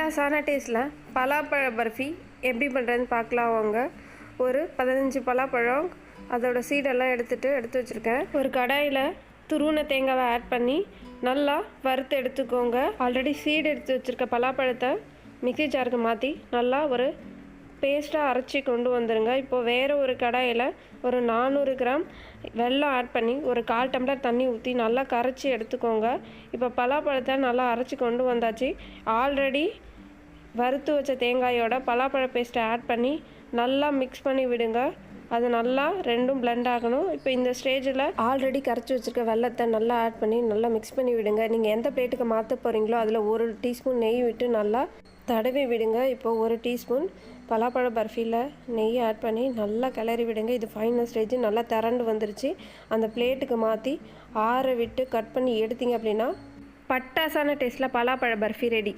பட்டாசான டேஸ்ட்டில் பலாப்பழ பர்ஃபி எப்படி பண்ணுறதுன்னு பார்க்கலாம் வாங்க. ஒரு 15 பலாப்பழம் அதோட சீடெல்லாம் எடுத்து வச்சுருக்கேன். ஒரு கடாயில் துருவின தேங்காவை ஆட் பண்ணி நல்லா வறுத்து எடுத்துக்கோங்க. ஆல்ரெடி சீடு எடுத்து வச்சுருக்க பலாப்பழத்தை மிக்ஸி ஜாருக்கு மாற்றி நல்லா ஒரு பேஸ்ட்டாக அரைச்சி கொண்டு வந்துடுங்க. இப்போது வேறு ஒரு கடாயில் ஒரு 400 கிராம் வெல்லம் ஆட் பண்ணி ஒரு 1/4 டம்ளர் தண்ணி ஊற்றி நல்லா கரைச்சி எடுத்துக்கோங்க. இப்போ பலாப்பழத்தை நல்லா அரைச்சி கொண்டு வந்தாச்சு. ஆல்ரெடி வறுத்து வச்ச தேங்காயோட பலாப்பழ பேஸ்ட்டை ஆட் பண்ணி நல்லா மிக்ஸ் பண்ணி விடுங்க. அது நல்லா ரெண்டும் பிளெண்ட் ஆகணும். இப்போ இந்த ஸ்டேஜில் ஆல்ரெடி கரைச்சி வச்சுருக்க வெல்லத்தை நல்லா ஆட் பண்ணி நல்லா மிக்ஸ் பண்ணி விடுங்க. நீங்கள் எந்த பிளேட்டுக்கு மாற்ற போகிறீங்களோ அதில் 1 டீஸ்பூன் நெய் விட்டு நல்லா தடவி விடுங்க. இப்போ 1 டீஸ்பூன் பலாப்பழ பர்ஃபியில் நெய் ஆட் பண்ணி நல்லா கிளறி விடுங்க. இது ஃபைனல் ஸ்டேஜ். நல்லா திரண்டு வந்துருச்சு. அந்த பிளேட்டுக்கு மாற்றி ஆற விட்டு கட் பண்ணி எடுத்தீங்க அப்படின்னா பட்டாசான டேஸ்ட்டில் பலாப்பழ பர்ஃபி ரெடி.